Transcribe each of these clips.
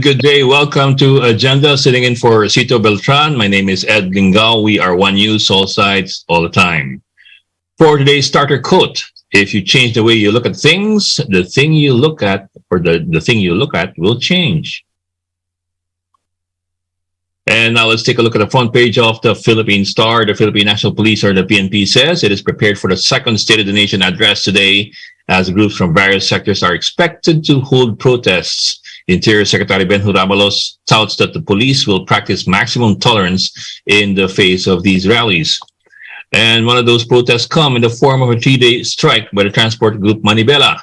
and good day. Welcome to Agenda. Sitting in for Cito Beltran. My name is Ed Lingao. We are One News, all sides, all the time. For today's starter quote, if you change the way you look at things, the thing you look at, or the thing you look at will change. And now let's take a look at the front page of the Philippine Star. The Philippine National Police, or the PNP, says it is prepared for the second State of the Nation address today, as groups from various sectors are expected to hold protests. Interior Secretary Benhur Abalos touts that the police will practice maximum tolerance in the face of these rallies. And one of those protests come in the form of a 3-day strike by the transport group Manibela.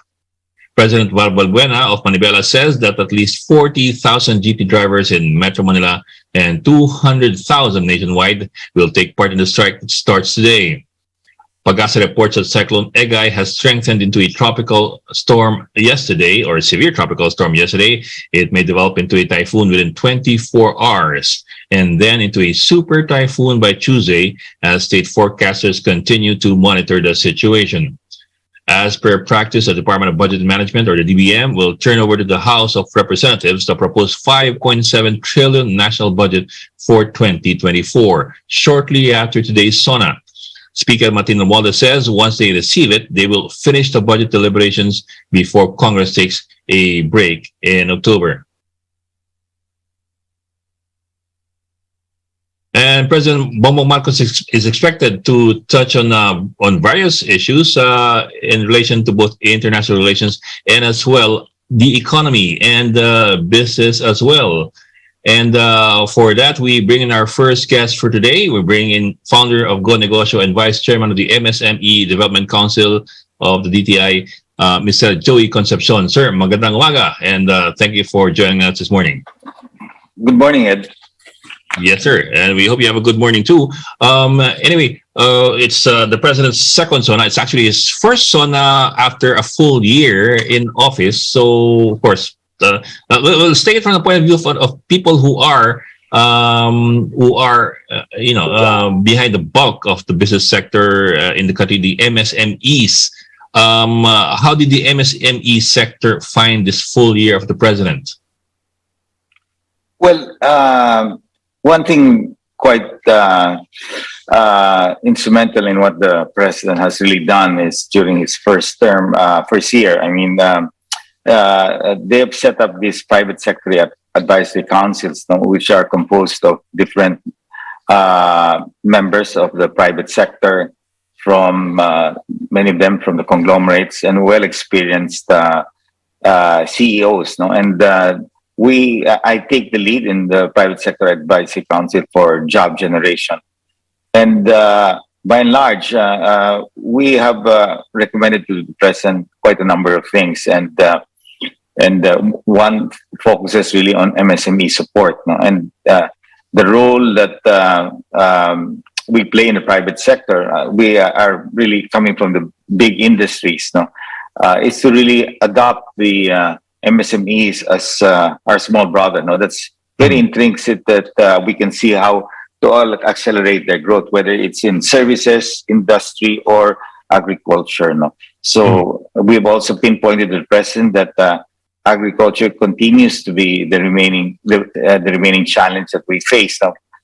President Balbuena of Manibela says that at least 40,000 jeepney drivers in Metro Manila and 200,000 nationwide will take part in the strike that starts today. Pag-asa reports that Cyclone Egay has strengthened into a tropical storm yesterday, or a severe tropical storm yesterday. It may develop into a typhoon within 24 hours, and then into a super typhoon by Tuesday, as state forecasters continue to monitor the situation. As per practice, the Department of Budget and Management, or the DBM, will turn over to the House of Representatives the proposed 5.7 trillion national budget for 2024, shortly after today's SONA. Speaker Martin Romualdez says once they receive it, they will finish the budget deliberations before Congress takes a break in October. And President Bongbong Marcos is expected to touch on various issues in relation to both international relations and as well the economy and business as well. And for that, we bring in our first guest for today. We bring in founder of Go Negosyo and vice chairman of the MSME Development Council of the DTI, Mr. Joey Concepcion. Sir, magandang umaga, and thank you for joining us this morning. Good morning, Ed. Yes, sir. And we hope you have a good morning too. Anyway, it's the president's second SONA. It's actually his first SONA after a full year in office. So, of course, we'll take it from the point of view of people who are behind the bulk of the business sector in the country, the MSMEs. How did the MSME sector find this full year of the president? Well, one thing quite instrumental in what the president has really done is during his first year. I mean, they have set up these private sector advisory councils, which are composed of different members of the private sector, from many of them from the conglomerates and well-experienced CEOs. And I take the lead in the private sector advisory council for job generation. And by and large, we have recommended to the president quite a number of things. And one focuses really on MSME support. And the role that we play in the private sector, we are really coming from the big industries, is to really adopt the MSMEs as our small brother. That's very intrinsic, that we can see how to all accelerate their growth, whether it's in services, industry, or agriculture. So we've also pinpointed to the president that agriculture continues to be the remaining challenge that we face,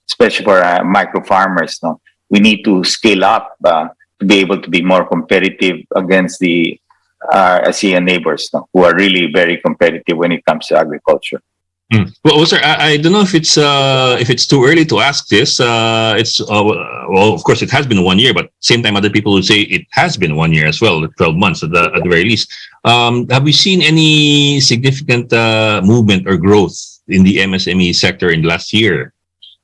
especially for micro farmers. We need to scale up to be able to be more competitive against the ASEAN neighbors, who are really very competitive when it comes to agriculture. Well, sir, I don't know if it's too early to ask this. It's well, of course, it has been 1 year, but same time, other people would say it has been 1 year as well, 12 months at the very least. Have we seen any significant movement or growth in the MSME sector in the last year,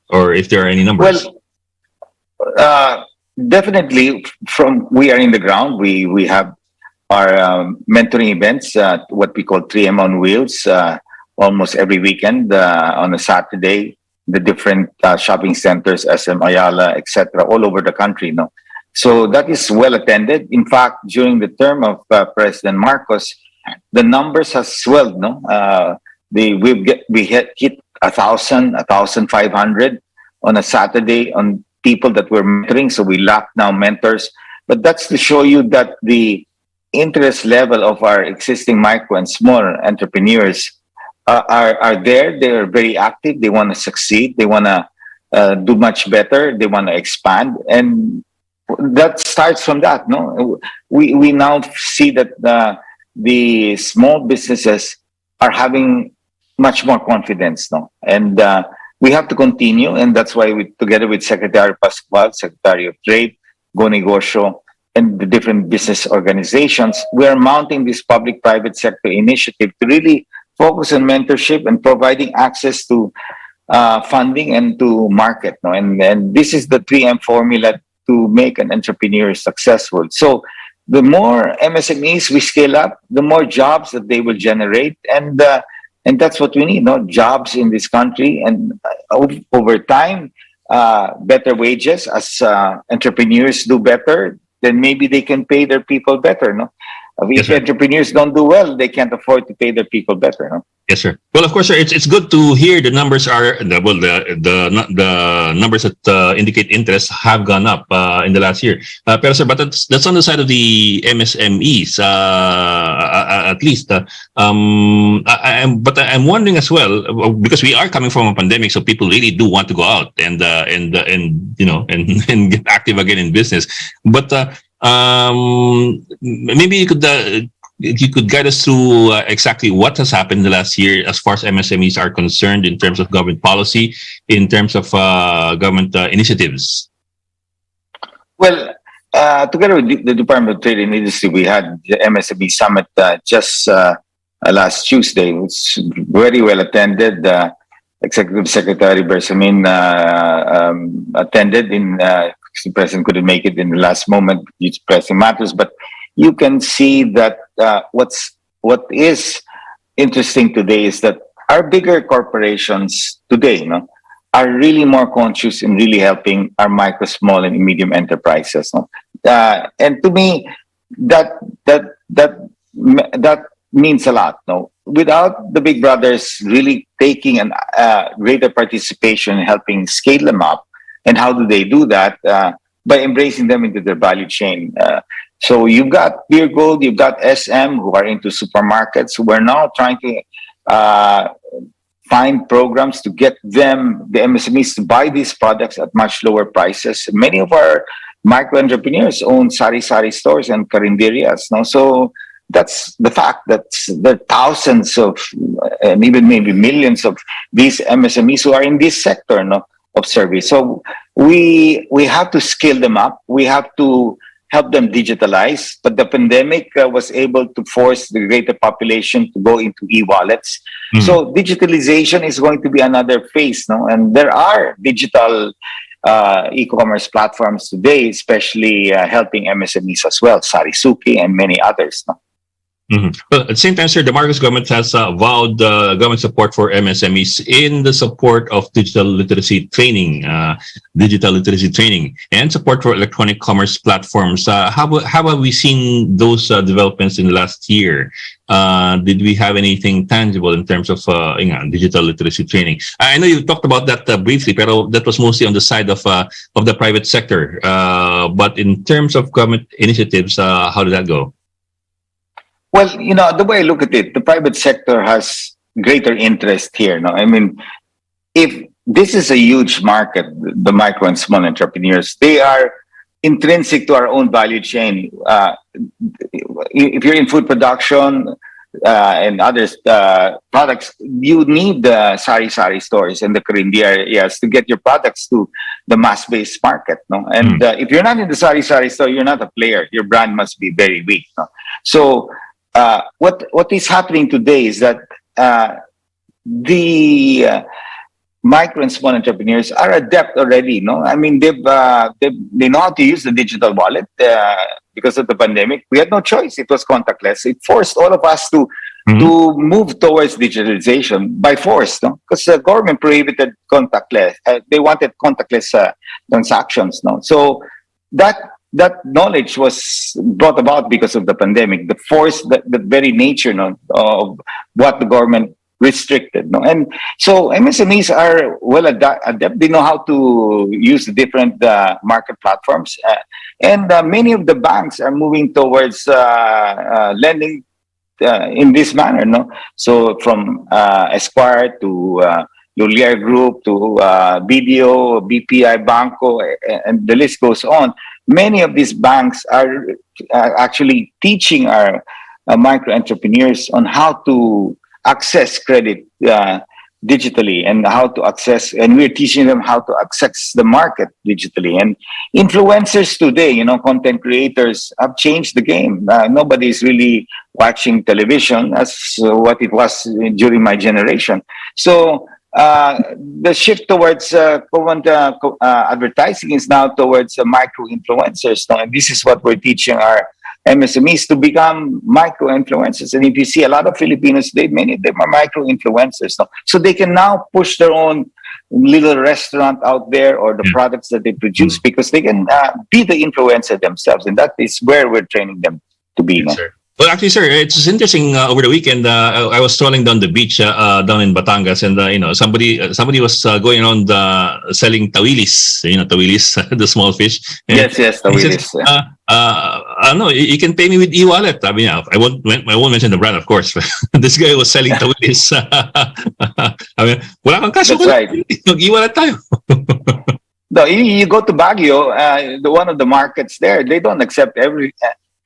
or if there are any numbers? Well, definitely. We are in the ground. We have our mentoring events, what we call 3M on Wheels, almost every weekend on a Saturday, the different shopping centers, SM Ayala, etc., all over the country. So that is well attended. In fact, during the term of President Marcos, the numbers have swelled. We hit 1,000, 1,500 on a Saturday on people that we're mentoring. So we lack now mentors. But that's to show you that the interest level of our existing micro and small entrepreneurs are there. They're very active. They want to succeed. They want to do much better. They want to expand, and that starts from that. No, we now see that the small businesses are having much more confidence. No, and we have to continue, and that's why we, together with Secretary Pascual, Secretary of Trade, Go Negosyo, and the different business organizations, we are mounting this public-private sector initiative to really focus on mentorship and providing access to funding and to market. No? And this is the 3M formula to make an entrepreneur successful. So the more MSMEs we scale up, the more jobs that they will generate. And that's what we need, no? Jobs in this country. And over time, better wages as entrepreneurs do better, then maybe they can pay their people better. No, Yes, if sir. entrepreneurs don't do well, they can't afford to pay their people better. No. Yes, sir. Well, of course, sir. It's good to hear the numbers are the numbers that indicate interest have gone up in the last year. Pero sir, but that's on the side of the MSMEs, at least. But I'm wondering as well, because we are coming from a pandemic, so people really do want to go out and you know and get active again in business. But maybe you could guide us through exactly what has happened in the last year as far as MSMEs are concerned in terms of government policy, in terms of government initiatives. Well, together with the Department of Trade and Industry, we had the MSME Summit just last Tuesday. It was very well attended. Executive Secretary Bersamin attended. The President couldn't make it in the last moment due to pressing matters, but you can see that what is interesting today is that our bigger corporations today, are really more conscious in really helping our micro, small, and medium enterprises. And to me, that means a lot. Without the big brothers really taking an greater participation in helping scale them up, and how do they do that? By embracing them into their value chain. So you've got Beer Gold, you've got SM who are into supermarkets who are now trying to find programs to get them, the MSMEs, to buy these products at much lower prices. Many of our micro entrepreneurs own sari-sari stores and carinderias. So that's the fact that there are thousands of, and even maybe millions of these MSMEs who are in this sector of service. So we have to scale them up. We have to help them digitalize. But the pandemic was able to force the greater population to go into e-wallets. Mm-hmm. So digitalization is going to be another phase. And there are digital e-commerce platforms today, especially helping MSMEs as well, Sarisuki and many others. Mm-hmm. Well, at the same time, sir, the Marcos government has vowed government support for MSMEs in the support of digital literacy training, and support for electronic commerce platforms. How have we seen those developments in the last year? Did we have anything tangible in terms of digital literacy training? I know you talked about that briefly, but that was mostly on the side of the private sector. But in terms of government initiatives, how did that go? Well, the way I look at it, the private sector has greater interest here. I mean, if this is a huge market, the micro and small entrepreneurs, they are intrinsic to our own value chain. If you're in food production and other products, you need the sari-sari stores and the carinderias to get your products to the mass-based market. And if you're not in the sari-sari store, you're not a player. Your brand must be very weak. So what is happening today is that the micro and small entrepreneurs are adept already. I mean, they know how to use the digital wallet because of the pandemic. We had no choice; it was contactless. It forced all of us to move towards digitalization by force, because the government prohibited contactless. They wanted contactless transactions. So that knowledge was brought about because of the pandemic, the force, the very nature of what the government restricted. And so MSMEs are well adept. They know how to use the different market platforms. And many of the banks are moving towards lending in this manner, no? So from Esquire to Lulier Group to BDO, BPI, Banco, and the list goes on. Many of these banks are actually teaching our micro entrepreneurs on how to access credit digitally, and how to access, and we're teaching them how to access the market digitally. And influencers today, content creators have changed the game. Nobody is really watching television as what it was during my generation. So the shift towards advertising is now towards micro influencers. And this is what we're teaching our MSMEs to become micro influencers. And if you see a lot of Filipinos today, many of them are micro influencers. So they can now push their own little restaurant out there, or the products that they produce, because they can be the influencer themselves. And that is where we're training them to be. Yes, sir. Well, actually, sir, it's interesting. Over the weekend, I was strolling down the beach down in Batangas, and somebody was going around selling tawilis. Tawilis, the small fish. And yes, tawilis. I don't know. You can pay me with e-wallet. I mean, I won't mention the brand, of course. This guy was selling tawilis. I mean, wala kang cash. That's right. Mag-e-wallet tayo. No, you go to Baguio, one of the markets there, they don't accept every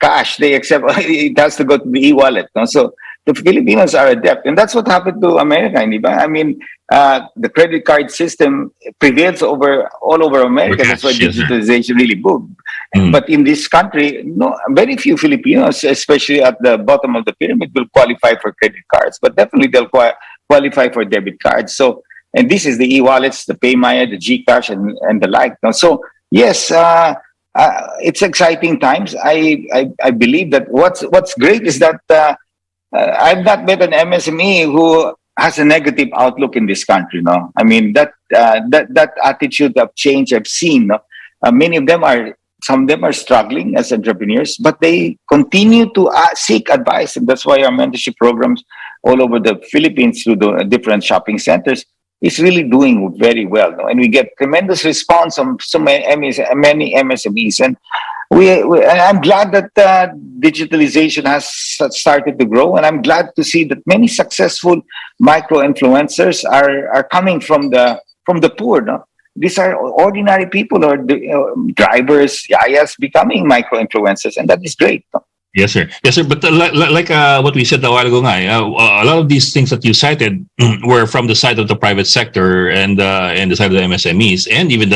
cash. They accept, it has to go to the e-wallet. No? So the Filipinos are adept. And that's what happened to America. I mean, the credit card system prevails all over America. That's why digitalization really boomed. But in this country, very few Filipinos, especially at the bottom of the pyramid, will qualify for credit cards. But definitely they'll qualify for debit cards. So, and this is the e-wallets, the PayMaya, the GCash, and the like. No? So yes, it's exciting times. I believe that what's great is that I've not met an MSME who has a negative outlook in this country. No, I mean that attitude of change I've seen. No? Some of them are struggling as entrepreneurs, but they continue to seek advice, and that's why our mentorship programs all over the Philippines through the different shopping centers is really doing very well. No? And we get tremendous response from so many MSMEs. And I'm glad that digitalization has started to grow. And I'm glad to see that many successful micro-influencers are coming from the poor. No? These are ordinary people, or drivers, yayas, becoming micro-influencers. And that is great. No? Yes, sir. Yes, sir. But like what we said a while ago, a lot of these things that you cited were from the side of the private sector and the side of the MSMEs, and even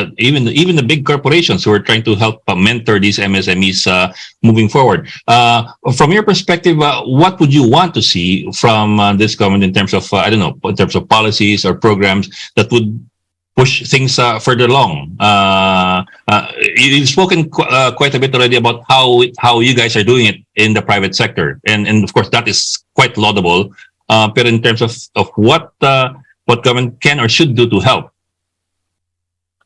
the big corporations who are trying to help mentor these MSMEs moving forward. From your perspective, what would you want to see from this government in terms of in terms of policies or programs that would push things further along? You've spoken quite a bit already about how you guys are doing it in the private sector, and of course that is quite laudable. But in terms of what government can or should do to help.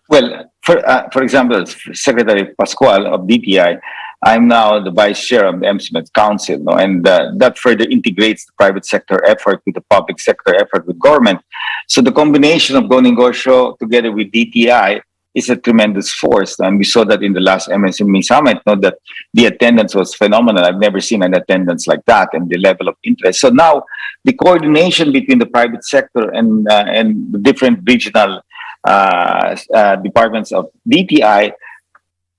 Well, for example, Secretary Pascual of DTI, I'm now the vice chair of the MSME Council, no? And that further integrates the private sector effort with the public sector effort with government. So the combination of Go Negosyo together with DTI is a tremendous force. And we saw that in the last MSME Summit, that the attendance was phenomenal. I've never seen an attendance like that, and the level of interest. So now the coordination between the private sector and the different regional departments of DTI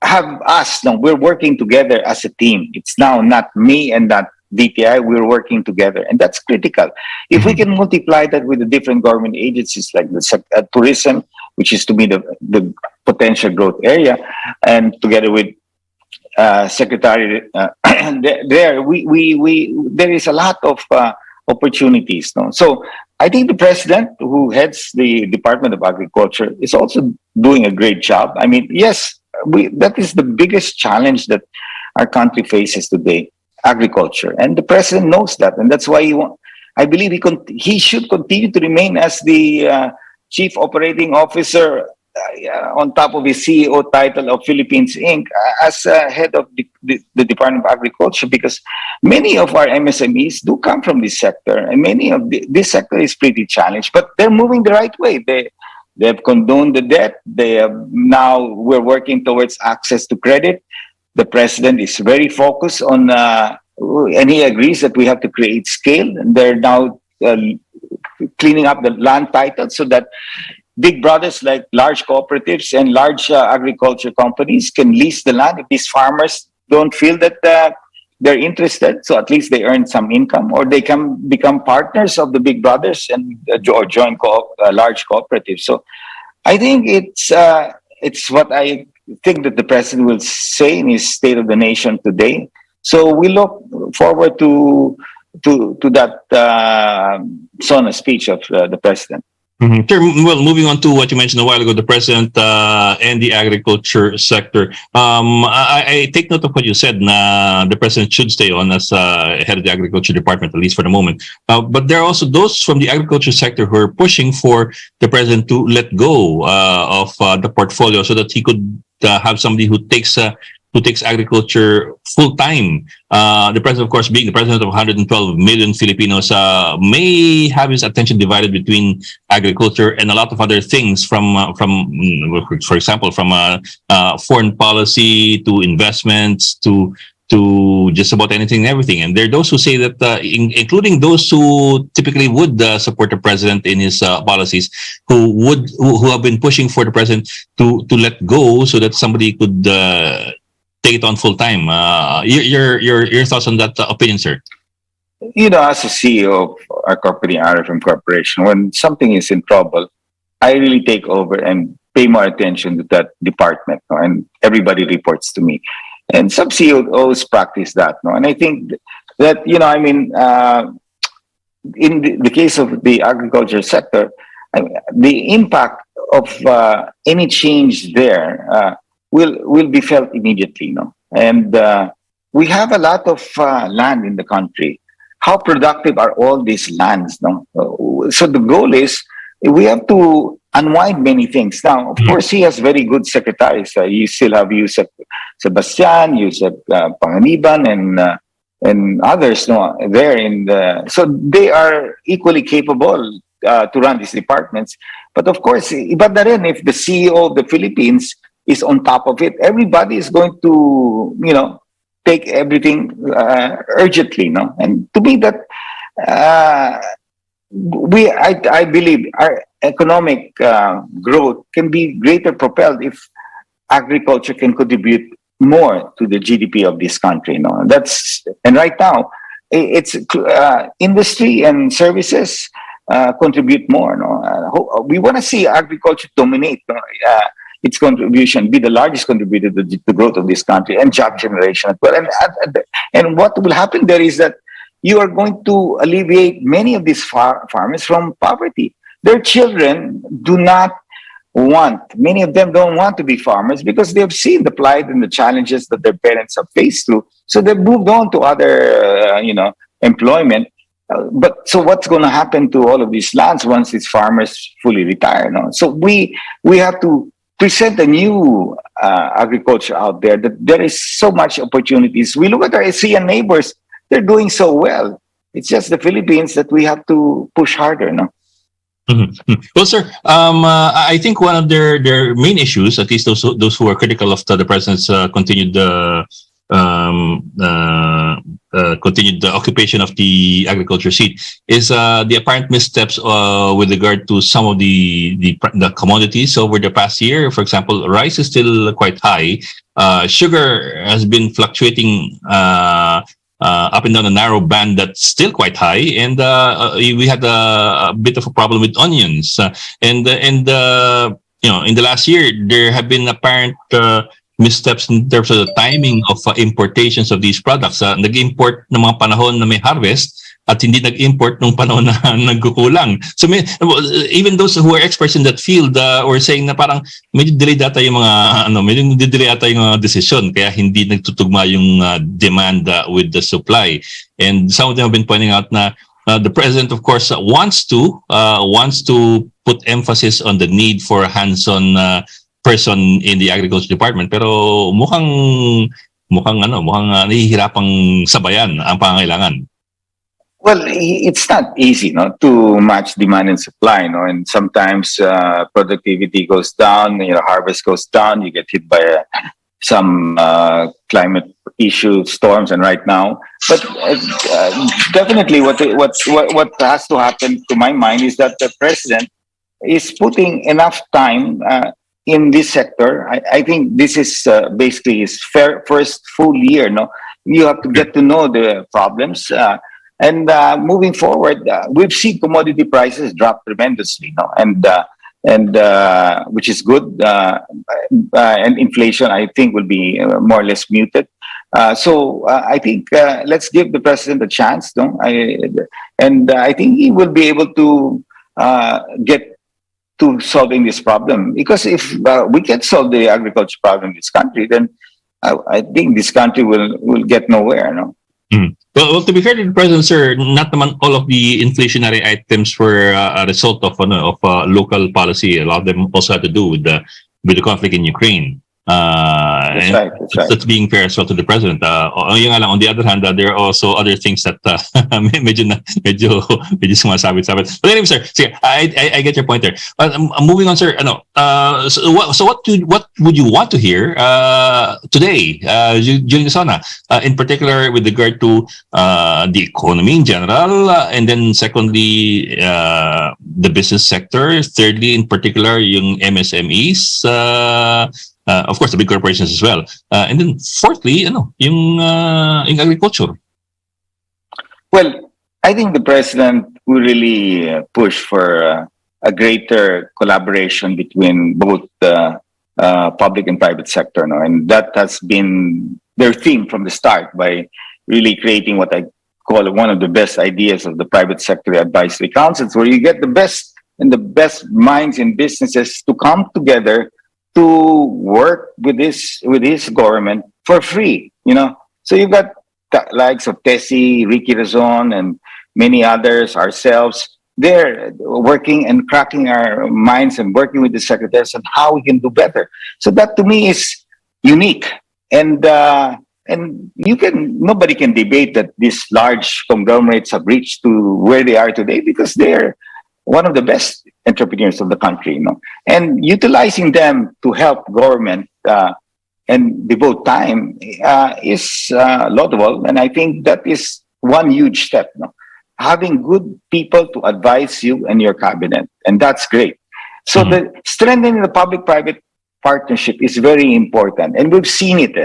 have us. No, we're working together as a team. It's now not me and not DTI. We're working together, and that's critical. If we can multiply that with the different government agencies like the tourism, which is to be the potential growth area, and together with Secretary there is a lot of opportunities. No, so I think the president, who heads the Department of Agriculture, is also doing a great job. I mean, yes, that is the biggest challenge that our country faces today, agriculture, and the president knows that, and that's why I believe he should continue to remain as the chief operating officer on top of his CEO title of Philippines Inc. As head of the Department of Agriculture, because many of our MSMEs do come from this sector, and many of this sector is pretty challenged, but they're moving the right way. They have condoned the debt. We're working towards access to credit. The president is very focused on and he agrees that we have to create scale. And they're now cleaning up the land titles so that big brothers like large cooperatives and large agriculture companies can lease the land if these farmers don't feel that they're interested. So at least they earn some income, or they can become partners of the big brothers and or join large cooperatives. So I think it's what I think that the president will say in his State of the Nation today. So we look forward to that SONA speech of the president. Mhm. Sure. Well, moving on to what you mentioned a while ago, the president and the agriculture sector. I take note of what you said. The president should stay on as head of the agriculture department, at least for the moment. But there are also those from the agriculture sector who are pushing for the president to let go of the portfolio so that he could have somebody who takes agriculture full time. The president, of course, being the president of 112 million Filipinos, may have his attention divided between agriculture and a lot of other things, from for example, from foreign policy to investments to just about anything and everything. And there are those who say that, including those who typically would support the president in his policies, who have been pushing for the president to let go so that somebody could take it on full time. Your thoughts on that opinion, sir? You know, as a CEO of our company, RFM Corporation, when something is in trouble, I really take over and pay more attention to that department, no? And everybody reports to me. And some CEOs practice that, no? And I think that, I mean, in the case of the agriculture sector, the impact of any change there will be felt immediately, no? And we have a lot of land in the country. How productive are all these lands, no? So the goal is we have to unwind many things. Now, of course, he has very good secretaries. You still have Yusef Sebastian, Yusef Panganiban, and others, no, there in the. So they are equally capable to run these departments. But of course, iba na rin if the CEO of the Philippines is on top of it. Everybody is going to, take everything urgently, no? And to me, that I believe our economic growth can be greater propelled if agriculture can contribute more to the GDP of this country, no? And right now, it's industry and services contribute more, no? We want to see agriculture dominate, no? Its contribution be the largest contributor to the growth of this country and job generation as well. And what will happen there is that you are going to alleviate many of these farmers from poverty. Their children many of them don't want to be farmers because they've seen the plight and the challenges that their parents have faced through. So they've moved on to other, employment. But so what's going to happen to all of these lands once these farmers fully retire? No? So we have to present a new agriculture out there, that there is so much opportunities. We look at our ASEAN neighbors, they're doing so well. It's just the Philippines that we have to push harder, no? Mm-hmm. Well, sir, I think one of their main issues, at least those who are critical of the president's continued occupation of the agriculture seat, is the apparent missteps with regard to some of the commodities over the past year. For example, rice is still quite high. Sugar has been fluctuating up and down a narrow band that's still quite high, and we had a bit of a problem with onions. In the last year, there have been apparent missteps in terms of the timing of importations of these products. Nag-import ng mga panahon na may harvest at hindi nag-import nung panahon na nagkukulang. So even those who are experts in that field were saying na parang medyo delayed ata yung mga decision, kaya hindi nagtutugma yung demand with the supply. And some of them have been pointing out na the president, of course, wants to put emphasis on the need for a hands-on person in the agriculture department, pero mukhang nahihirapang sabayan ang pangangailangan. Well, it's not easy, no, to match demand and supply, no, and sometimes productivity goes down, harvest goes down, you get hit by some climate issue storms and right now. But definitely, what has to happen, to my mind, is that the president is putting enough time in this sector. I think this is basically his first full year. No, you have to get to know the problems. And moving forward, we've seen commodity prices drop tremendously, no? And which is good. And inflation, I think, will be more or less muted. So I think let's give the president a chance, no? I think he will be able to get to solving this problem. Because if we can solve the agriculture problem in this country, then I think this country will get nowhere, no? Mm. Well, to be fair to the president, sir, not naman all of the inflationary items were a result of local policy. A lot of them also had to do with the conflict in Ukraine. That's right. That's being fair as well to the president. Yun nga lang, on the other hand, there are also other things that medyo sumasabit-sabit. But anyway, sir, sige, I get your point there. But moving on, sir, so what would you want to hear today during the SONA, in particular with regard to the economy in general, and then secondly, the business sector, thirdly, in particular, yung MSMEs, of course, the big corporations as well. And then fourthly, yung agriculture. Well, I think the president will really push for a greater collaboration between both the public and private sector, no? And that has been their theme from the start, by really creating what I call one of the best ideas of the private sector advisory councils, where you get the best and the best minds in businesses to come together to work with this government for free, So you've got the likes of Tessie, Ricky Razon, and many others, ourselves. They're working and cracking our minds and working with the secretaries on how we can do better. So that to me is unique, and nobody can debate that these large conglomerates have reached to where they are today, because they're one of the best entrepreneurs of the country, and utilizing them to help government and devote time is laudable, and I think that is one huge step. Having good people to advise you and your cabinet, and that's great. So the strengthening the public-private partnership is very important, and we've seen it.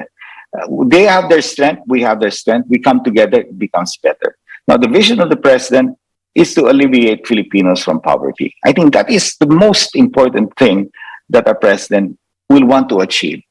They have their strength, we have their strength. We come together, it becomes better. Now, the vision of the president is to alleviate Filipinos from poverty. I think that is the most important thing that our president will want to achieve.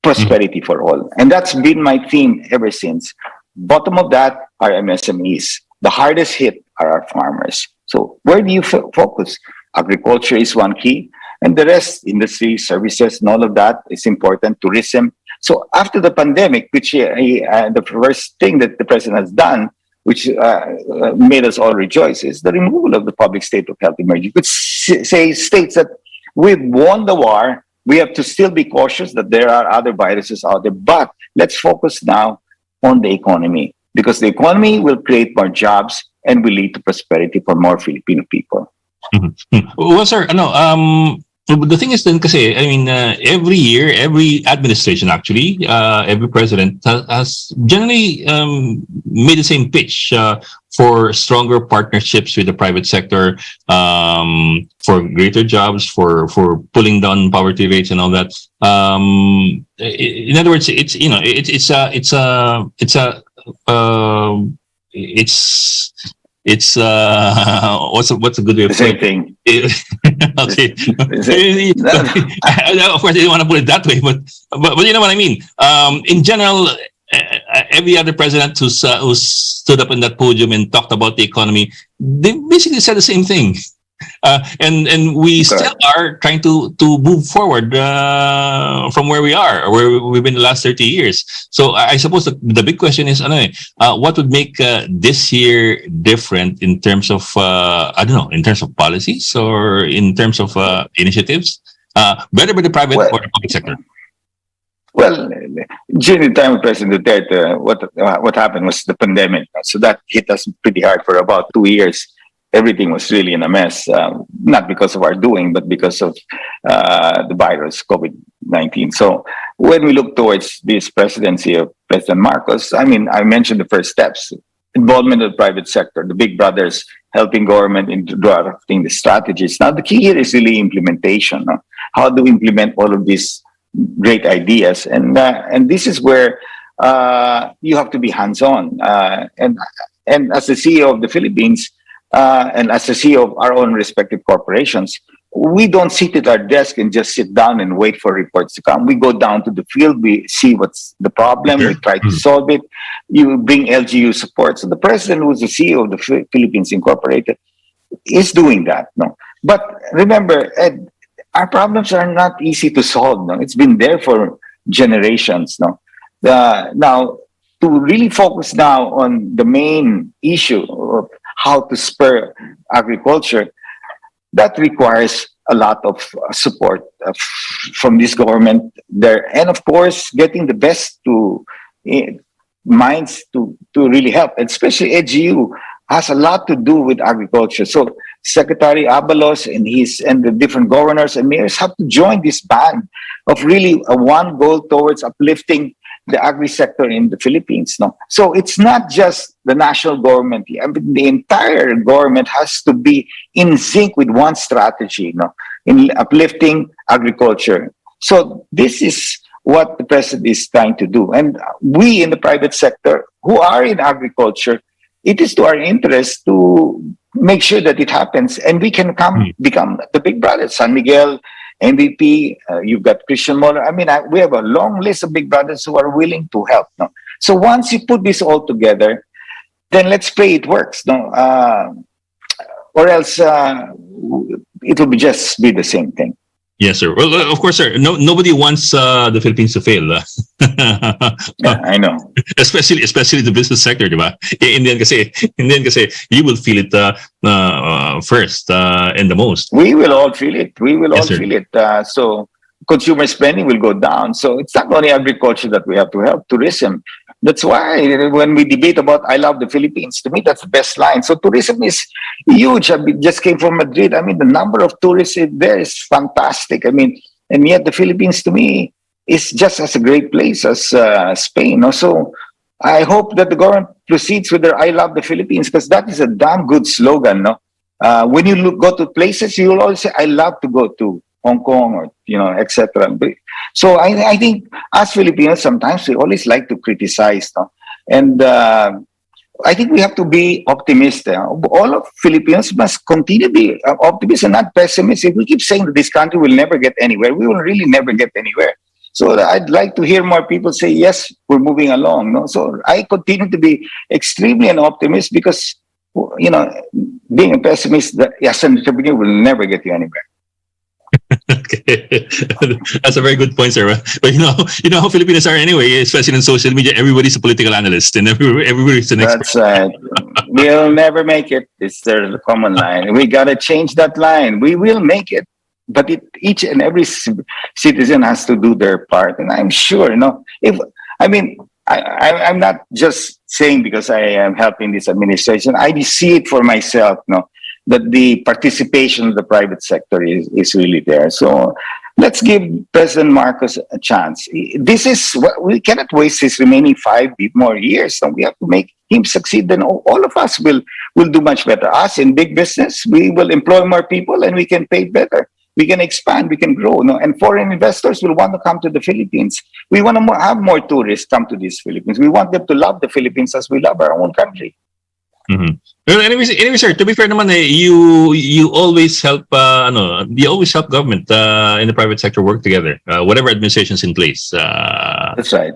Prosperity for all. And that's been my theme ever since. Bottom of that are MSMEs. The hardest hit are our farmers. So where do you focus? Agriculture is one key, and the rest, industry, services, and all of that is important. Tourism. So after the pandemic, which the first thing that the president has done, which made us all rejoice, is the removal of the public state of health emergency, which states that we've won the war. We have to still be cautious that there are other viruses out there, but let's focus now on the economy, because the economy will create more jobs and will lead to prosperity for more Filipino people. Mm-hmm. Well, sir, the thing is then, kasi, every year, every administration actually, every president has generally made the same pitch for stronger partnerships with the private sector, for greater jobs, for pulling down poverty rates and all that. In other words, what's a good way of saying? Same thing. Okay. Of course, I didn't want to put it that way, but you know what I mean. In general, every other president who stood up in that podium and talked about the economy, they basically said the same thing. And we still are trying to move forward from where we are, or where we've been the last 30 years. So I suppose the big question is, what would make this year different in terms of, in terms of policies or in terms of initiatives, better by the private or the public sector? Well, during the time of President Duterte, what happened was the pandemic. So that hit us pretty hard for about 2 years. Everything was really in a mess, not because of our doing, but because of the virus, COVID-19. So when we look towards this presidency of President Marcos, I mean, I mentioned the first steps, involvement of the private sector, the big brothers helping government in drafting the strategies. Now, the key here is really implementation. No? How do we implement all of these great ideas? And this is where you have to be hands-on. And as the CEO of the Philippines, and as the CEO of our own respective corporations, we don't sit at our desk and just sit down and wait for reports to come. We go down to the field, we see what's the problem, we try to solve it. You bring LGU support. So the president, who's the CEO of the Philippines Incorporated, is doing that. No, but remember, Ed, our problems are not easy to solve. No, it's been there for generations. No, now to really focus now on the main issue of how to spur agriculture, that requires a lot of support from this government there, and of course, getting the best minds to really help. And especially EDU has a lot to do with agriculture. So Secretary Abalos and the different governors and mayors have to join this band of really one goal towards uplifting the agri sector in the Philippines. No, so it's not just the national government. I mean, the entire government has to be in sync with one strategy. No, in uplifting agriculture. So this is what the president is trying to do, and we in the private sector who are in agriculture, it is to our interest to make sure that it happens, and we can become the big brother. San Miguel, MVP, you've got Christian Moller. I mean, we have a long list of big brothers who are willing to help. No? So once you put this all together, then let's pray it works. No, or else it will just be the same thing. Yes, sir. Well, of course, sir. Nobody wants the Philippines to fail. Yeah, I know. Especially the business sector, diba? In the end, kasi you will feel it first and the most. We will all feel it. We will all sir. feel it. So consumer spending will go down. So it's not only agriculture that we have to help, tourism. That's why when we debate about I love the Philippines, to me, that's the best line. So tourism is huge. I just came from Madrid. I mean, the number of tourists there is fantastic. I mean, and yet the Philippines, to me, is just as a great place as Spain. No? So I hope that the government proceeds with their I love the Philippines, because that is a damn good slogan. No, when you go to places, you will always say, I love to go to Hong Kong or, etc. So I think as Filipinos, sometimes we always like to criticize. No? And I think we have to be optimistic. All of Filipinos must continue to be optimistic and not pessimists. If we keep saying that this country will never get anywhere, we will really never get anywhere. So I'd like to hear more people say, yes, we're moving along. No? So I continue to be extremely an optimist, because, being a pessimist, as an entrepreneur, will never get you anywhere. Okay. That's a very good point, sir. But you know how Filipinos are anyway, especially in social media. Everybody's a political analyst, and everybody's an expert. That's right. We'll never make it. It's the common line. We gotta change that line. We will make it, but each and every citizen has to do their part. And I'm sure, I'm not just saying because I am helping this administration. I see it for myself. That the participation of the private sector is really there. So let's give President Marcos a chance. We cannot waste his remaining 5 more years. So we have to make him succeed. Then all of us will do much better. Us in big business, we will employ more people and we can pay better. We can expand, we can grow. And foreign investors will want to come to the Philippines. We want to have more tourists come to these Philippines. We want them to love the Philippines as we love our own country. Mm-hmm. Well, anyway, sir, to be fair naman, you always help government in the private sector work together, whatever administration's in place. That's right.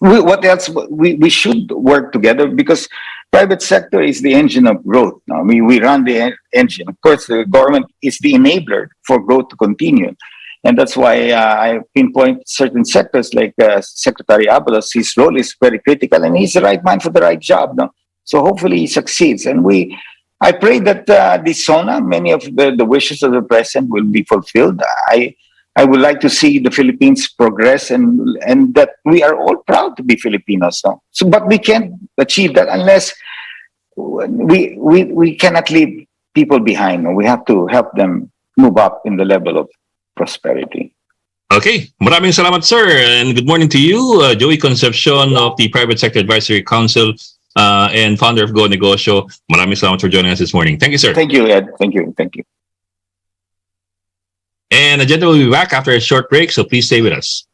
What else? We should work together, because private sector is the engine of growth. We run the engine. Of course, the government is the enabler for growth to continue. And that's why I pinpoint certain sectors like Secretary Abalos. His role is very critical, and he's the right man for the right job. So hopefully he succeeds. And I pray that the SONA, many of the wishes of the president will be fulfilled. I would like to see the Philippines progress, and that we are all proud to be Filipinos. But we can't achieve that unless we cannot leave people behind. We have to help them move up in the level of prosperity. Okay, maraming salamat, sir. And good morning to you, Joey Concepcion of the Private Sector Advisory Council and founder of Go Negosyo. Maraming salamat for joining us this morning. Thank you, sir. Thank you, Ed. Thank you. Thank you. And Agenda will be back after a short break, so please stay with us.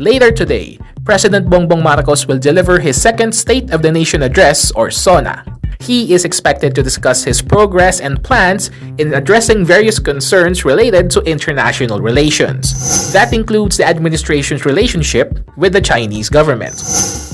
Later today, President Bongbong Marcos will deliver his second State of the Nation Address, or SONA. He is expected to discuss his progress and plans in addressing various concerns related to international relations. That includes the administration's relationship with the Chinese government.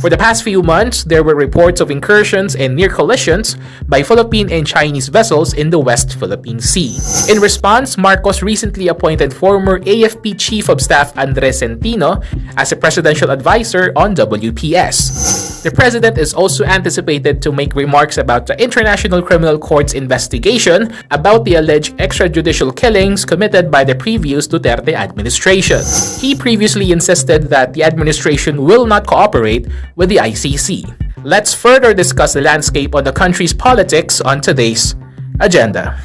For the past few months, there were reports of incursions and near collisions by Philippine and Chinese vessels in the West Philippine Sea. In response, Marcos recently appointed former AFP Chief of Staff Andres Centino as a presidential advisor on WPS. The president is also anticipated to make remarks about the International Criminal Court's investigation about the alleged extrajudicial killings committed by the previous Duterte administration. He previously insisted that the administration will not cooperate with the ICC. Let's further discuss the landscape on the country's politics on today's agenda.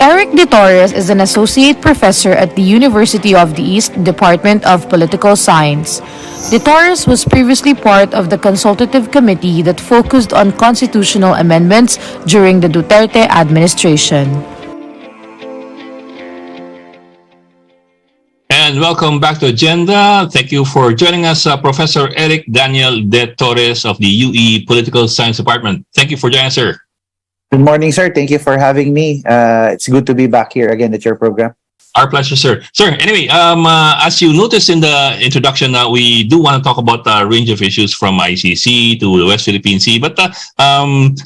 Eric De Torres is an associate professor at the University of the East Department of Political Science. De Torres was previously part of the consultative committee that focused on constitutional amendments during the Duterte administration. And welcome back to Agenda. Thank you for joining us, Professor Eric Daniel De Torres of the UE Political Science Department. Thank you for joining us, sir. Good morning, sir. Thank you for having me. It's good to be back here again at your program. Our pleasure, sir. Sir, anyway, as you noticed in the introduction, we do want to talk about a range of issues from ICC to the West Philippine Sea. But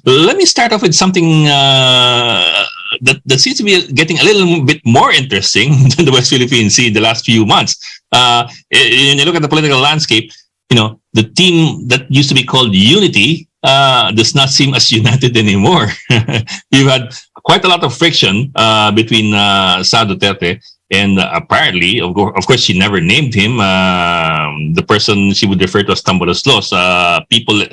let me start off with something that seems to be getting a little bit more interesting than the West Philippine Sea in the last few months. When you look at the political landscape, you know, the team that used to be called Unity does not seem as united anymore. You've had quite a lot of friction between Sa Duterte and apparently, of course, she never named him. The person she would refer to as Tambaluslos. People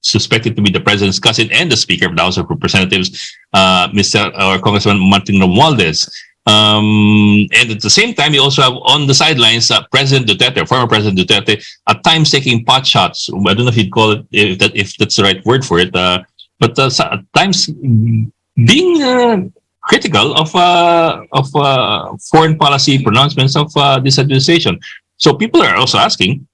suspected to be the president's cousin and the Speaker of the House of Representatives, Congressman Martin Romualdez. And at the same time, you also have on the sidelines President Duterte, former President Duterte, at times taking pot shots. I don't know if you'd call it if that's the right word for it, but at times being critical of foreign policy pronouncements of this administration. So people are also asking,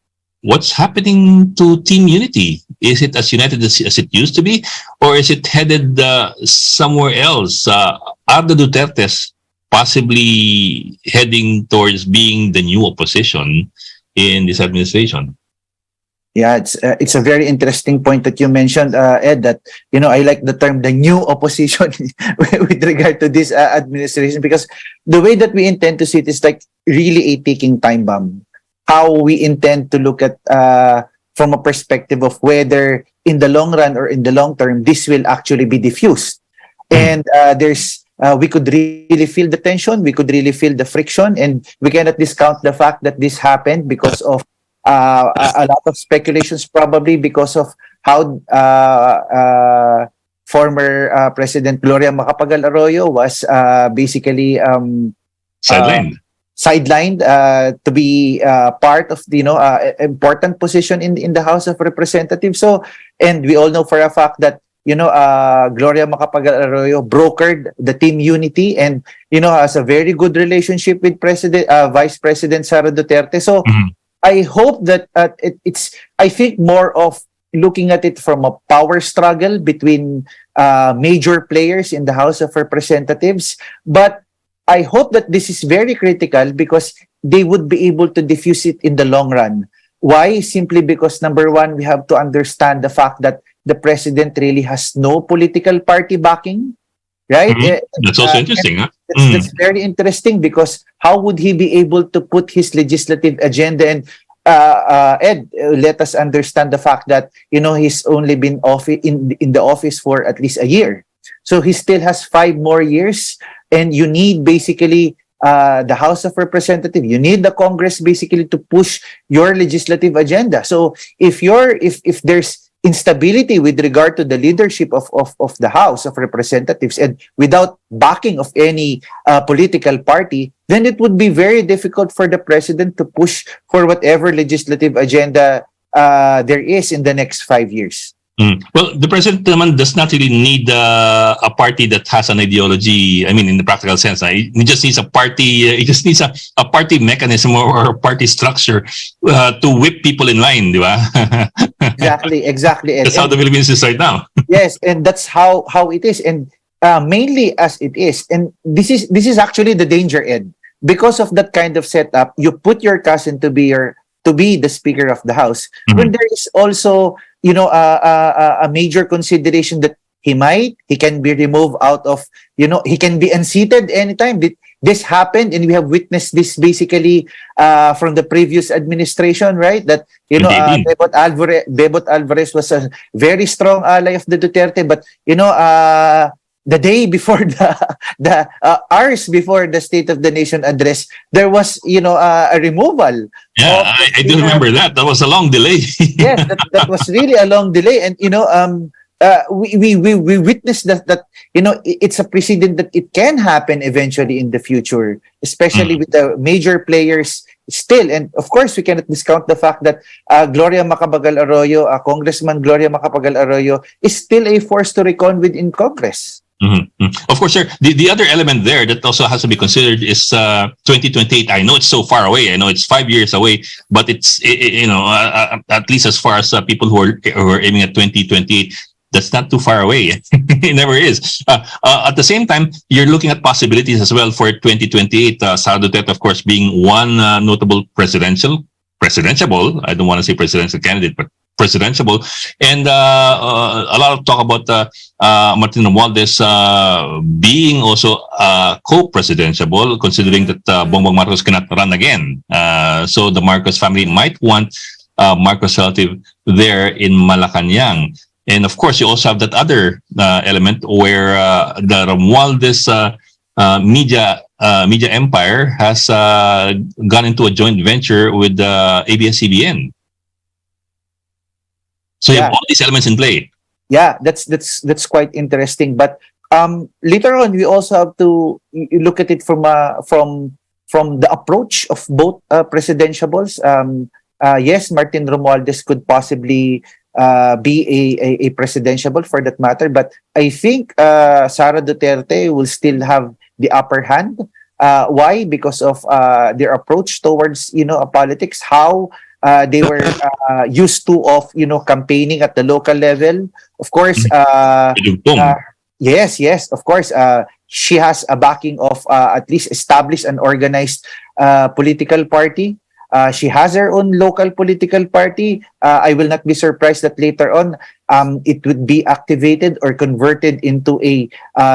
what's happening to Team Unity? Is it as united as it used to be, or is it headed somewhere else? Are the Dutertes possibly heading towards being the new opposition in this administration? Yeah, it's a very interesting point that you mentioned, Ed, that, I like the term the new opposition with regard to this administration, because the way that we intend to see it is like really a ticking time bomb. How we intend to look at from a perspective of whether in the long run or in the long term, this will actually be diffused. And we could really feel the tension, we could really feel the friction, and we cannot discount the fact that this happened because of a lot of speculations, probably because of how former President Gloria Macapagal Arroyo was basically sidelined to be part of the important position in the House of Representatives. So, and we all know for a fact that Gloria Macapagal Arroyo brokered the Team Unity and has a very good relationship with Vice President Sara Duterte. So I hope that it's I think more of looking at it from a power struggle between major players in the House of Representatives, but I hope that this is very critical because they would be able to diffuse it in the long run. Why? Simply because, number one, we have to understand the fact that the president really has no political party backing, right? That's also interesting. That's very interesting because how would he be able to put his legislative agenda? And Ed, let us understand the fact that he's only been in the office for at least a year, so he still has 5 more years. And you need basically the House of Representatives, you need the Congress basically to push your legislative agenda. So if there's instability with regard to the leadership of the House of Representatives and without backing of any political party, then it would be very difficult for the president to push for whatever legislative agenda there is in the next 5 years. Well, the president does not really need a party that has an ideology. I mean, in the practical sense, he just needs a party. He just needs a party mechanism or a party structure to whip people in line, di ba? Exactly. That's how the Philippines is right now. Yes, and that's how it is, and mainly as it is. And this is actually the danger, Ed, because of that kind of setup. You put your cousin to be the Speaker of the House, when there is also a major consideration that he can be removed out of, he can be unseated anytime. This happened, and we have witnessed this basically from the previous administration, right? That Bebot Alvarez was a very strong ally of the Duterte, but the day before the hours before the State of the Nation address, there was a removal. Yeah, I do remember that. That was a long delay. Yes, that was really a long delay, and we witnessed that it's a precedent that it can happen eventually in the future, especially with the major players still. And of course, we cannot discount the fact that Gloria Macapagal Arroyo, Congressman Gloria Macapagal Arroyo, is still a force to reckon with in Congress. Of course, sir. The other element there that also has to be considered is 2028. I know it's so far away. I know it's 5 years away, but it's at least as far as people who are aiming at 2028, that's not too far away. It never is. At the same time, you're looking at possibilities as well for 2028. Sara Duterte, of course, being one notable presidentiable. I don't want to say presidential candidate, but presidentiable, and a lot of talk about Martin Romualdez being also co-presidentiable, considering that Bongbong Marcos cannot run again. So the Marcos family might want Marcos relative there in Malacanang. And of course, you also have that other element where the Romualdez media empire has gone into a joint venture with ABS-CBN. So you have all these elements in play. Yeah, that's quite interesting. But later on, we also have to look at it from the approach of both presidentiables. Yes, Martin Romualdez could possibly be a presidentiable for that matter, but I think Sara Duterte will still have the upper hand. Why? Because of their approach towards politics, how they were used to of campaigning at the local level. Of course, yes, of course, she has a backing of at least established and organized political party. She has her own local political party. I will not be surprised that later on it would be activated or converted into a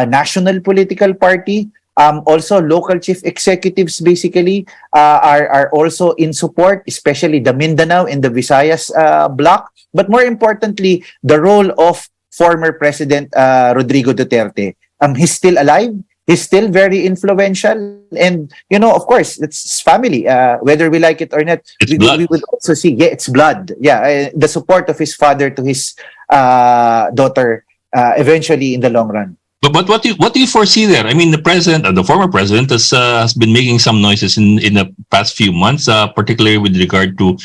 national political party. Also, local chief executives basically are also in support, especially the Mindanao and the Visayas bloc. But more importantly, the role of former President Rodrigo Duterte. He's still alive. He's still very influential. And, of course, it's family. Whether we like it or not, we would also see, it's blood. The support of his father to his daughter eventually in the long run. But what do you foresee there? I mean, the former president has been making some noises in the past few months, particularly with regard to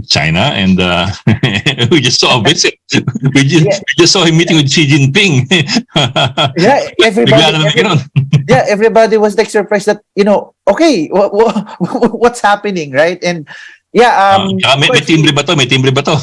China, and we just saw a visit. We just saw him meeting with Xi Jinping. Everybody was like surprised that okay, what's happening, right? And may timbre ba to? May timbre ba to?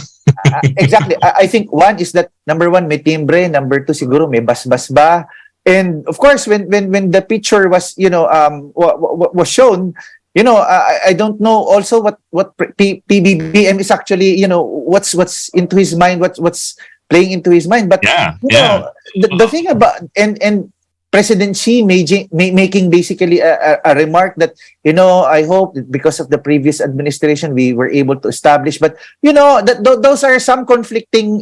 Exactly. I think one is that number one, may timbre. Number two, siguro may basbas ba. And of course, when the picture was was shown, I don't know also what PBBM is actually what's into his mind, what's playing into his mind. But the thing about and President Xi making basically a remark that I hope that because of the previous administration we were able to establish, but those are some conflicting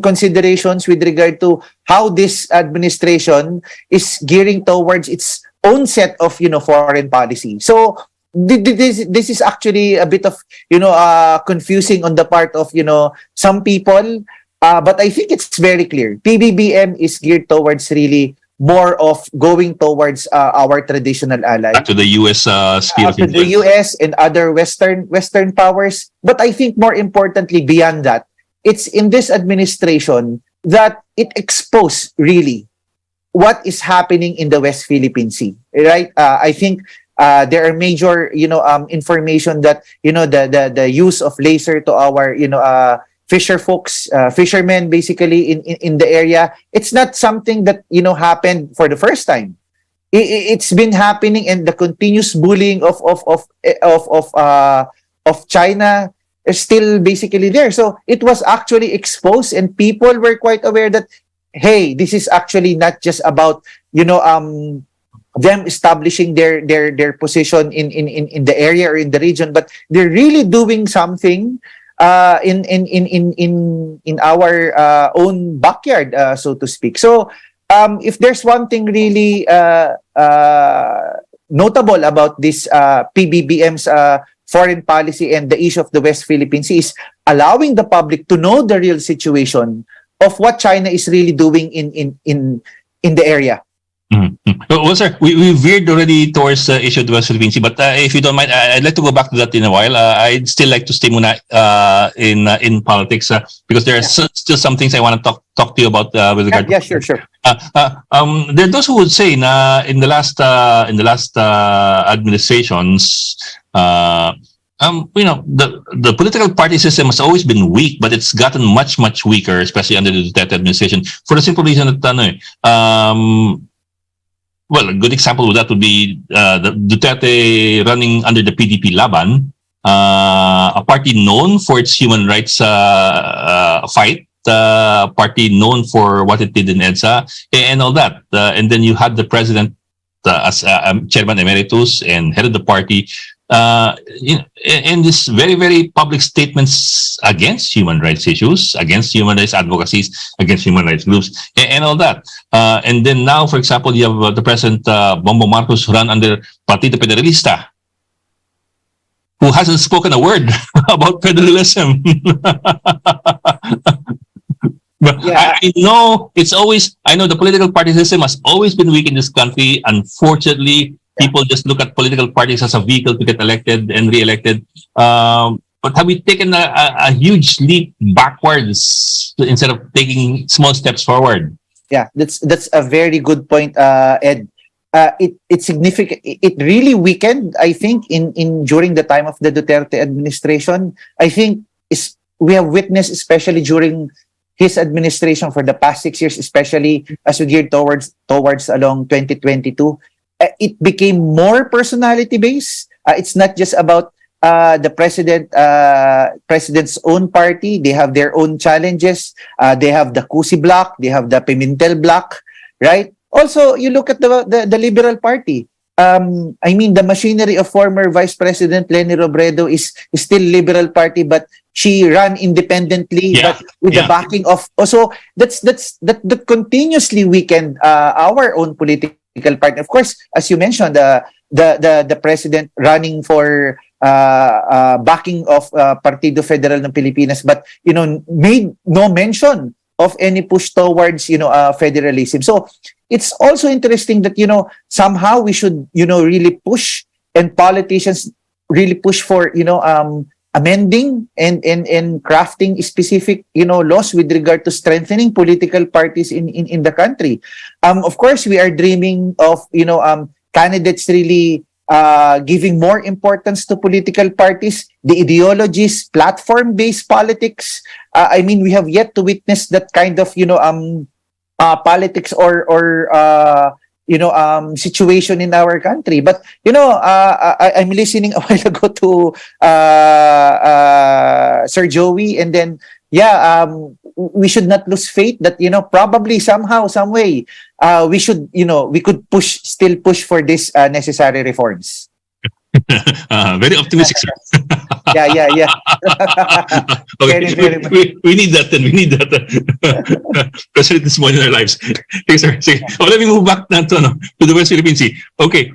considerations with regard to how this administration is gearing towards its own set of foreign policy. So this is actually a bit of confusing on the part of some people. But I think it's very clear. PBBM is geared towards really more of going towards our traditional allies. Back to the U.S. sphere of influence. To the U.S. and other Western powers. But I think more importantly, beyond that, it's in this administration that it exposed really what is happening in the West Philippine Sea. Right? I think there are major information that the use of laser to our fishermen basically in the area. It's not something that happened for the first time. It's been happening, and the continuous bullying of China is still basically there. So it was actually exposed, and people were quite aware that hey, this is actually not just about them establishing their position in the area or in the region, but they're really doing something in our own backyard, so to speak. So if there's one thing really notable about this PBBM's foreign policy and the issue of the West Philippine Sea is allowing the public to know the real situation of what China is really doing in the area. Mm-hmm. Well, sir, we veered already towards the issue of the West Philippine Sea, but if you don't mind, I'd like to go back to that in a while. I'd still like to stay muna in politics because there are still some things I want to talk to you about with regard. Yeah, sure. There are those who would say na in the last administrations, the political party system has always been weak, but it's gotten much weaker, especially under the Duterte administration, for the simple reason that well, a good example of that would be the Duterte running under the PDP Laban, a party known for its human rights fight, party known for what it did in EDSA and all that. And then you had the president as chairman emeritus and head of the party in this very, very public statements against human rights issues, against human rights advocacies, against human rights groups, and all that. And then now, for example, you have the President Bongbong Marcos run under Partido Federalista, who hasn't spoken a word about federalism. But Yeah. I know I know the political party system has always been weak in this country. Unfortunately, people just look at political parties as a vehicle to get elected and re-elected. But have we taken a huge leap backwards instead of taking small steps forward? Yeah, that's a very good point, Ed. It's significant. It really weakened, I think, in during the time of the Duterte administration. I think we have witnessed, especially during his administration for the past 6 years, especially as we geared towards along 2022, it became more personality based. It's not just about the president's own party. They have their own challenges. They have the Cusi block. They have the Pimentel block, right? Also, you look at the Liberal Party. I mean, the machinery of former Vice President Leni Robredo is still Liberal Party, but she ran independently, but with the backing of. Also, that continuously weakened our own political party. Of course, as you mentioned, the president running for backing of Partido Federal ng Pilipinas, but made no mention of any push towards federalism. So it's also interesting that somehow we should really push, and politicians really push for amending and crafting specific laws with regard to strengthening political parties in the country. Of course, we are dreaming of candidates really giving more importance to political parties, the ideologies, platform-based politics. I mean, we have yet to witness that kind of politics or situation in our country. But I'm listening a while ago to Sir Joey, and then we should not lose faith that probably somehow, some way, we could still push for this necessary reforms. Very optimistic, sir. Yeah. Okay. Very We need that then. We need that. Especially this point in our lives. Okay, sir. Sige. Let me move back to the West Philippine Sea. Okay.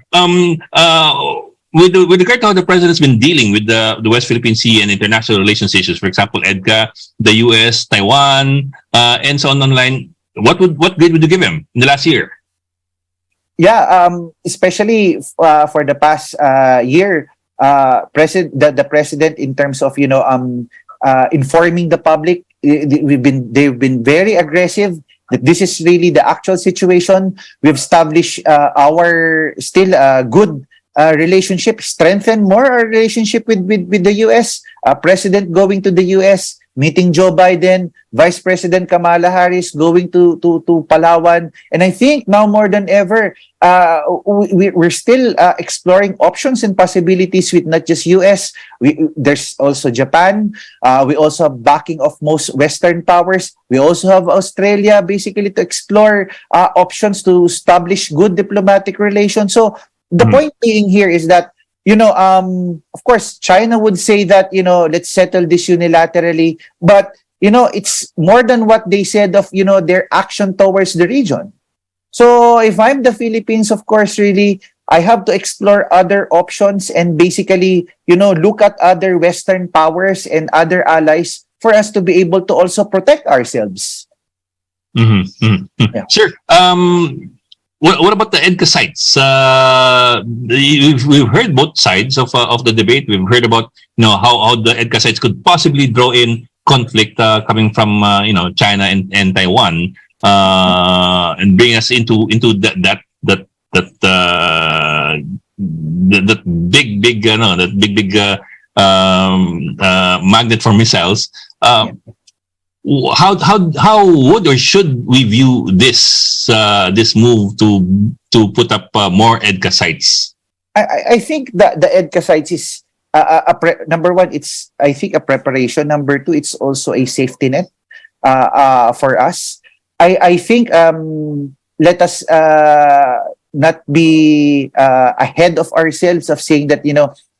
With regard to how the president has been dealing with the West Philippine Sea and international relations issues, for example, EDCA, the US, Taiwan, and so on online, what grade would you give him in the last year? Yeah, especially for the past year, the president, in terms of informing the public, they've been very aggressive. That this is really the actual situation. We've established our still good relationship, strengthen more our relationship with the US. President going to the US, meeting Joe Biden, Vice President Kamala Harris going to Palawan. And I think now more than ever, we're still exploring options and possibilities with not just US. There's also Japan. We also have backing of most Western powers. We also have Australia, basically, to explore options to establish good diplomatic relations. So the point being here is that, of course, China would say that, let's settle this unilaterally. But, it's more than what they said of, their action towards the region. So if I'm the Philippines, of course, really, I have to explore other options and basically, look at other Western powers and other allies for us to be able to also protect ourselves. Yeah. Sure. What about the EDCA sites? We've heard both sides of the debate. We've heard about how the EDCA sites could possibly draw in conflict coming from China and Taiwan, and bring us into that big magnet for missiles. How would or should we view this move to put up more EDCA sites? I think that the EDCA sites is number one, it's I think a preparation. Number two, it's also a safety net for us. I think let us not be ahead of ourselves of saying that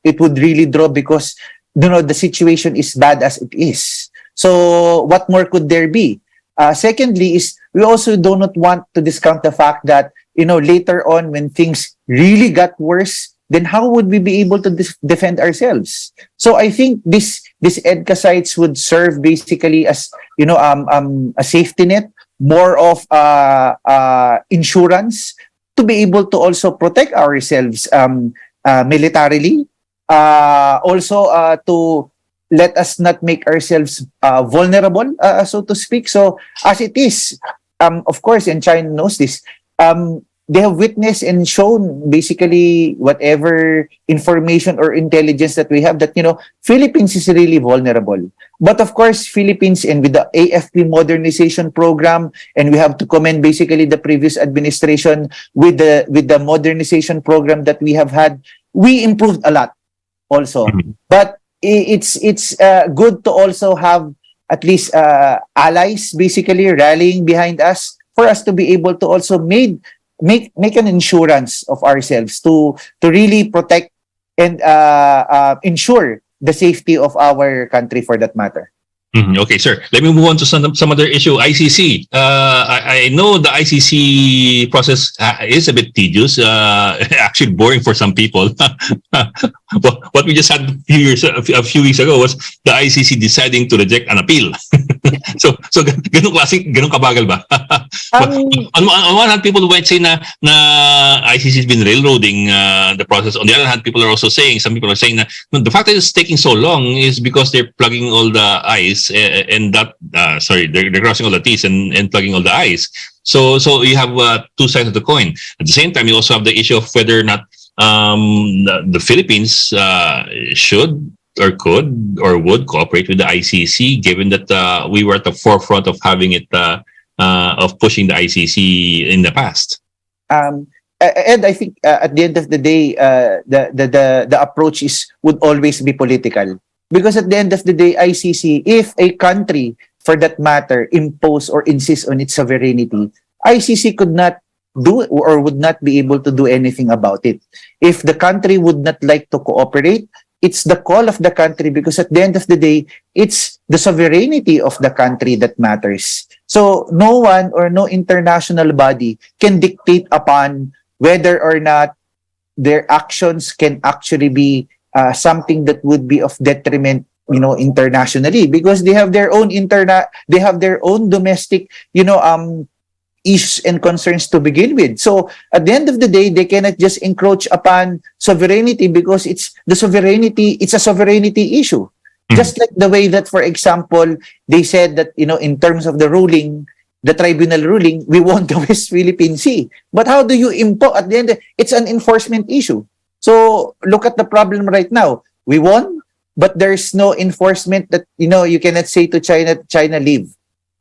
it would really draw because the situation is bad as it is. So what more could there be? Secondly is we also do not want to discount the fact that later on when things really got worse, then how would we be able to defend ourselves? So I think this EDCA sites would serve basically as a safety net, more of insurance to be able to also protect ourselves militarily, also to let us not make ourselves vulnerable, so to speak. So as it is, of course, and China knows this, they have witnessed and shown basically whatever information or intelligence that we have that, Philippines is really vulnerable. But of course, Philippines, and with the AFP modernization program, and we have to commend basically the previous administration with the modernization program that we have had, we improved a lot also. But it's good to also have at least allies basically rallying behind us for us to be able to also make an insurance of ourselves to really protect and ensure the safety of our country for that matter. Okay, sir. Let me move on to some other issue. ICC. I know the ICC process is a bit tedious, actually boring for some people. What we just had a few weeks ago was the ICC deciding to reject an appeal. so ganun kabagal ba? On one hand, people might say na ICC has been railroading the process. On the other hand, some people are saying that the fact that it's taking so long is because they're plugging all the I's and that they're crossing all the T's and plugging all the I's. So you have two sides of the coin. At the same time, you also have the issue of whether or not the Philippines should or could or would cooperate with the ICC, given that we were at the forefront of having it of pushing the ICC in the past. And I think at the end of the day, the approach would always be political. Because at the end of the day, ICC, if a country, for that matter, impose or insist on its sovereignty, ICC could not do or would not be able to do anything about it. If the country would not like to cooperate, it's the call of the country, because at the end of the day, it's the sovereignty of the country that matters. So no one or no international body can dictate upon whether or not their actions can actually be something that would be of detriment, internationally, because they have their own domestic, issues and concerns to begin with. So at the end of the day, they cannot just encroach upon sovereignty because it's a sovereignty issue. Just like the way that, for example, they said that, in terms of the ruling, the tribunal ruling, we want the West Philippine Sea. But how do you impose? At the end, it's an enforcement issue. So look at the problem right now. We won, but there's no enforcement that, you cannot say to China leave.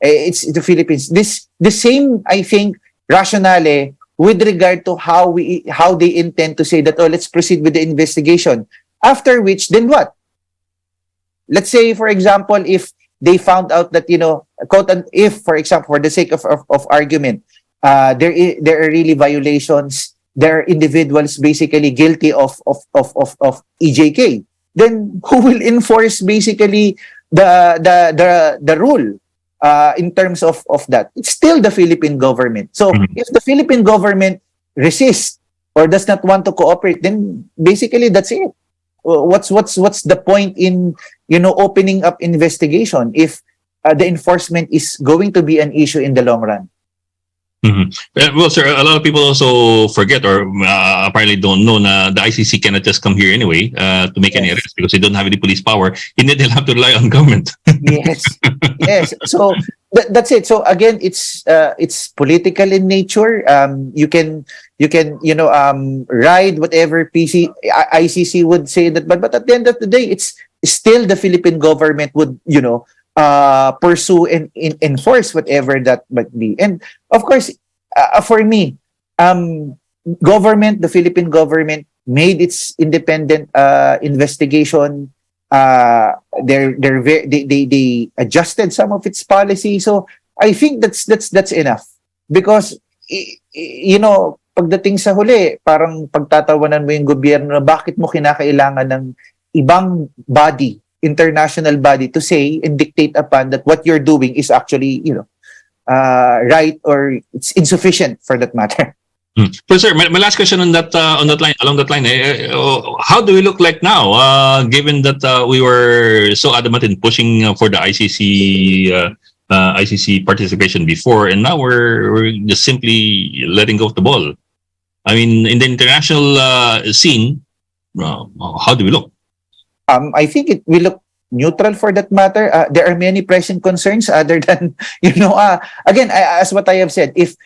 It's the Philippines. The same, I think, rationale with regard to how they intend to say that, let's proceed with the investigation. After which, then what? Let's say, for example, if they found out that, if, for example, for the sake of argument, there are really violations, there are individuals basically guilty of EJK, then who will enforce basically the rule in terms of that? It's still the Philippine government. So if the Philippine government resists or does not want to cooperate, then basically that's it. What's the point in opening up investigation if the enforcement is going to be an issue in the long run? Well, sir, a lot of people also forget or apparently don't know that the ICC cannot just come here anyway to make any arrests because they don't have any police power. Instead, they'll have to rely on government. Yes. So that's it. So again, it's political in nature. You can ride whatever ICC would say that, but at the end of the day, it's still the Philippine government would pursue and enforce whatever that might be. And of course, for me, the Philippine government made its independent investigation. They adjusted some of its policy. So I think that's enough, because pagdating sa huli, parang pagtatawanan mo yung gobyerno na bakit mo kinakailangan ng ibang body, international body, to say and dictate upon that what you're doing is actually, right, or it's insufficient for that matter. But sir, my last question on that line, along that line, how do we look like now, given that we were so adamant in pushing for the ICC participation before, and now we're just simply letting go of the ball? I mean, in the international scene, how do we look? I think we look neutral for that matter. There are many pressing concerns other than, again, as what I have said, if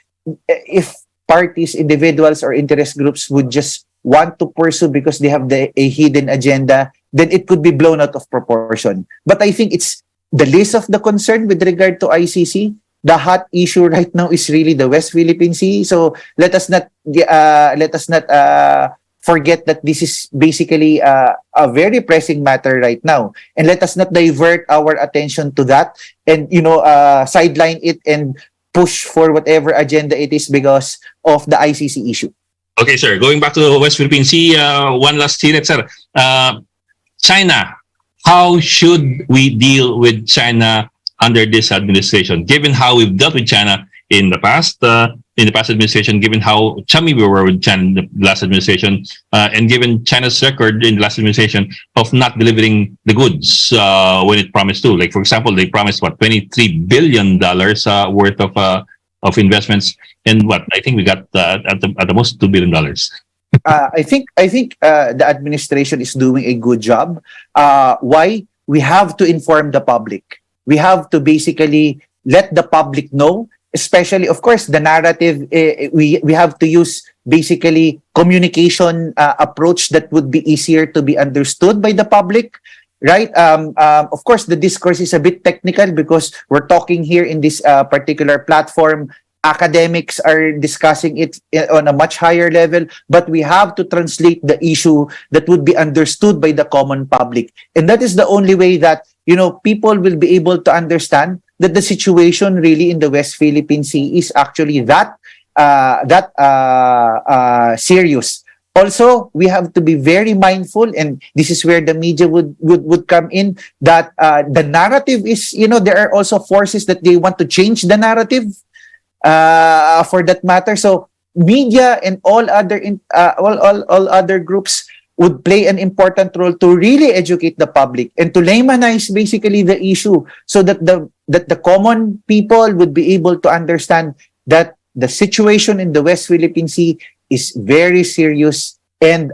parties, individuals, or interest groups would just want to pursue because they have a hidden agenda, then it could be blown out of proportion. But I think it's the least of the concern with regard to ICC. The hot issue right now is really the West Philippine Sea. So let us not forget that this is basically a very pressing matter right now, and let us not divert our attention to that and sideline it and push for whatever agenda it is because of the ICC issue. Okay, sir. Going back to the West Philippine Sea, one last thing, sir. China. How should we deal with China under this administration, given how we've dealt with China in the past administration, given how chummy we were with China in the last administration, and given China's record in the last administration of not delivering the goods when it promised to? Like, for example, they promised $23 billion worth of investments, and I think we got at the most $2 billion. I think the administration is doing a good job. Why? We have to inform the public. We have to basically let the public know, especially, of course, the narrative. We have to use basically communication approach that would be easier to be understood by the public, right? Of course, the discourse is a bit technical because we're talking here in this particular platform. Academics are discussing it on a much higher level, but we have to translate the issue that would be understood by the common public. And that is the only way that, people will be able to understand that the situation really in the West Philippine Sea is actually that serious. Also, we have to be very mindful, and this is where the media would come in, that the narrative is, there are also forces that they want to change the narrative for that matter. So media and all other groups would play an important role to really educate the public and to laymanize basically the issue, so that the common people would be able to understand that the situation in the West Philippine Sea is very serious, and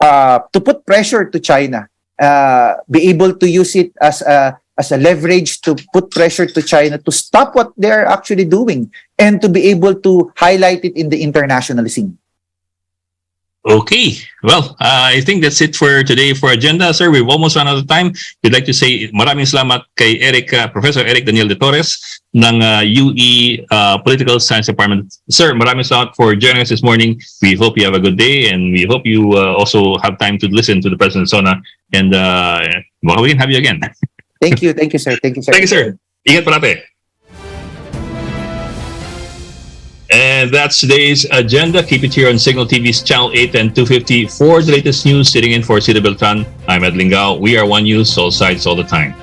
to put pressure to China, be able to use it as a leverage to put pressure to China to stop what they're actually doing, and to be able to highlight it in the international scene. Okay. Well, I think that's it for today for Agenda. Sir, we've almost run out of time. We'd like to say maraming salamat kay Professor Eric Daniel de Torres ng UE Political Science Department. Sir, maraming salamat for joining us this morning. We hope you have a good day, and we hope you also have time to listen to the President SONA, and we can have you again. Thank you, sir. Thank you, sir. Thank you, sir. Ingat parate. And that's today's agenda. Keep it here on Cignal TV's Channel 8 and 250 for the latest news. Sitting in for Sida Beltran, I'm Ed Lingao. We are One News, all sides, all the time.